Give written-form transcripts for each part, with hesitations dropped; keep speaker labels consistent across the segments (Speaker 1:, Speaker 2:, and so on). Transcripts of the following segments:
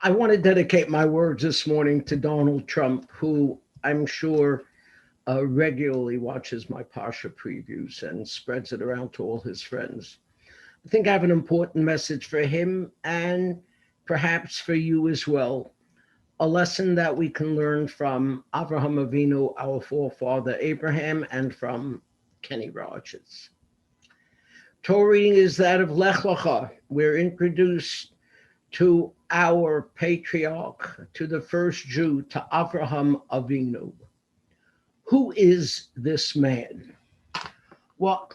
Speaker 1: I want to dedicate my words this morning to Donald Trump, who I'm sure regularly watches my Pasha previews and spreads it around to all his friends. I think I have an important message for him and perhaps for you as well. A lesson that we can learn from Avraham Avinu, our forefather Abraham, and from Kenny Rogers. Torah reading is that of Lech Lecha. We're introduced to our patriarch, to the first Jew, to Avraham Avinu. Who is this man? Well,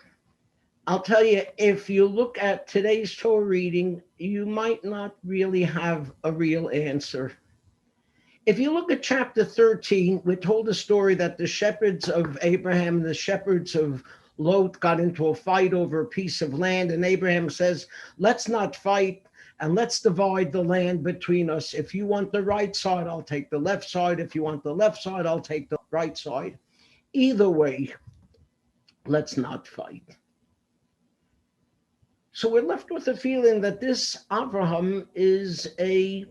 Speaker 1: I'll tell you, if you look at today's Torah reading, you might not really have a real answer. If you look at chapter 13, we're told a story that the shepherds of Abraham and the shepherds of Lot got into a fight over a piece of land, and Abraham says, let's not fight and let's divide the land between us. If you want the right side, I'll take the left side. If you want the left side, I'll take the right side. Either way, let's not fight. So we're left with the feeling that this Abraham is a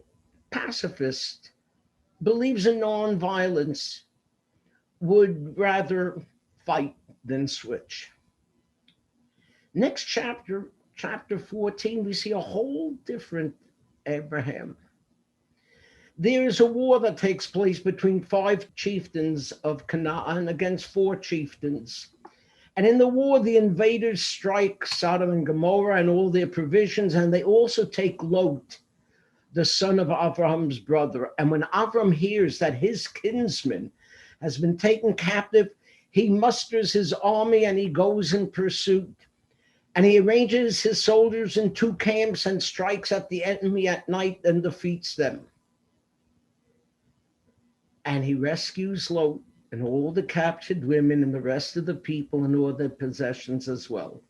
Speaker 1: pacifist, believes in nonviolence, would rather fight than switch. Next chapter, chapter 14, we see a whole different Abraham. There is a war that takes place between 5 chieftains of Canaan against 4 chieftains. And in the war, the invaders strike Sodom and Gomorrah and all their provisions, and they also take Lot, the son of Abraham's brother. And when Abram hears that his kinsman has been taken captive, he musters his army and he goes in pursuit. And he arranges his soldiers in 2 camps and strikes at the enemy at night and defeats them. And he rescues Lot and all the captured women and the rest of the people and all their possessions as well.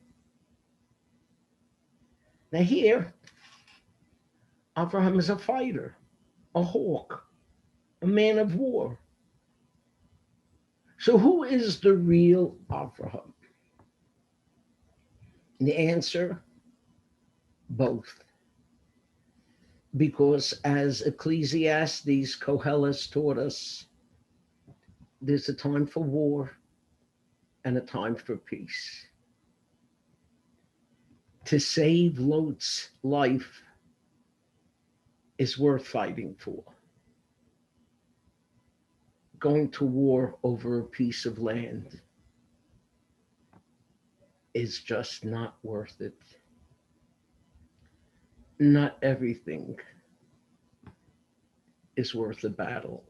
Speaker 1: Now here, Abraham is a fighter, a hawk, a man of war. So who is the real Abraham? And the answer, both. Because as Ecclesiastes, Koheles taught us, there's a time for war and a time for peace. To save Lot's life is worth fighting for. Going to war over a piece of land is just not worth it. Not everything is worth a battle.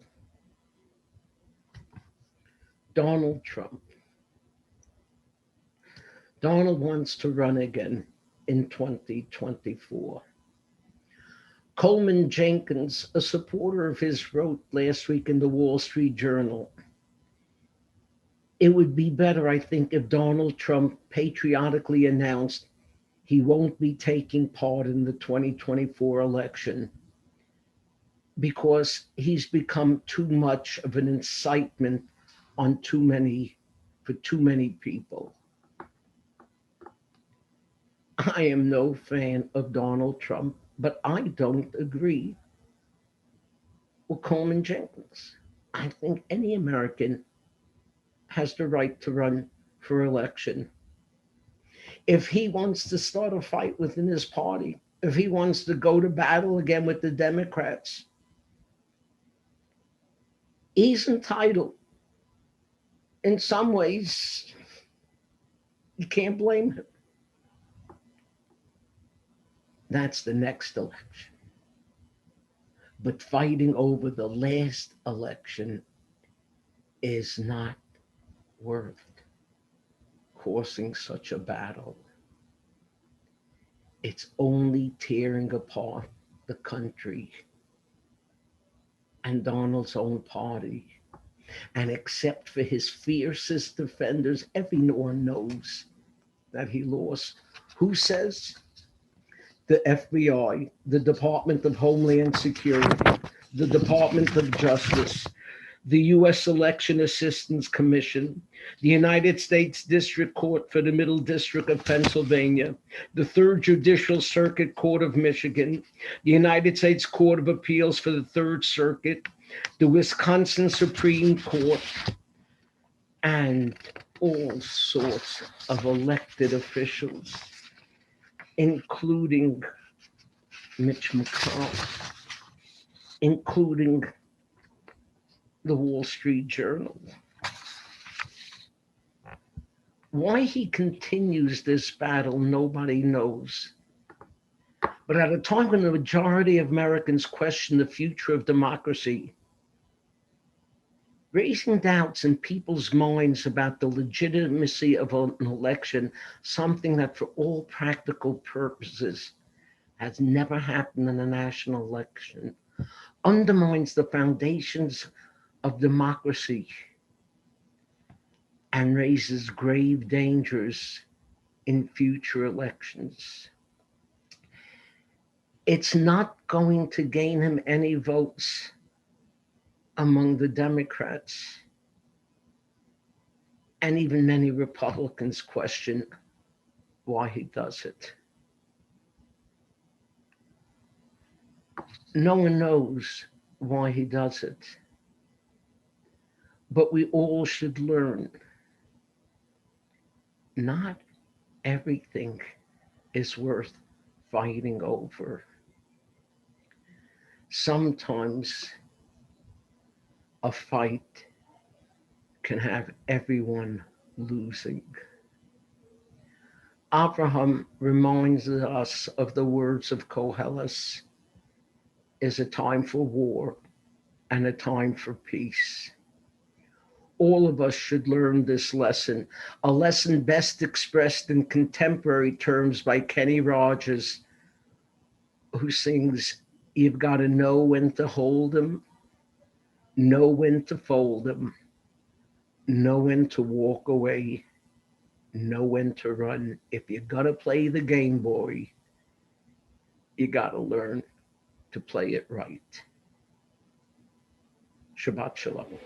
Speaker 1: Donald Trump. Donald wants to run again in 2024. Coleman Jenkins, a supporter of his, wrote last week in the Wall Street Journal, it would be better, I think, if Donald Trump patriotically announced he won't be taking part in the 2024 election because he's become too much of an incitement for too many people. I am no fan of Donald Trump, but I don't agree with Coleman Jenkins. I think any American has the right to run for election. If he wants to start a fight within his party, if he wants to go to battle again with the Democrats, he's entitled. In some ways, you can't blame him. That's the next election. But fighting over the last election is not worth causing such a battle. It's only tearing apart the country and Donald's own party. And except for his fiercest defenders, everyone knows that he lost. Who says? The FBI, the Department of Homeland Security, the Department of Justice, the U.S. Election Assistance Commission, the United States District Court for the Middle District of Pennsylvania, the Third Judicial Circuit Court of Michigan, the United States Court of Appeals for the Third Circuit, the Wisconsin Supreme Court, and all sorts of elected officials, including Mitch McConnell, including the Wall Street Journal. Why he continues this battle, nobody knows. But at a time when the majority of Americans question the future of democracy, raising doubts in people's minds about the legitimacy of an election, something that for all practical purposes has never happened in a national election, undermines the foundations of democracy and raises grave dangers in future elections. It's not going to gain him any votes among the Democrats. And even many Republicans question why he does it. No one knows why he does it. But we all should learn not everything is worth fighting over. Sometimes a fight can have everyone losing. Abraham reminds us of the words of Koheles, is a time for war and a time for peace. All of us should learn this lesson, a lesson best expressed in contemporary terms by Kenny Rogers, who sings, "You've got to know when to hold 'em, know when to fold 'em, know when to walk away, know when to run. If you got to play the game, boy, you got to learn to play it right." Shabbat Shalom.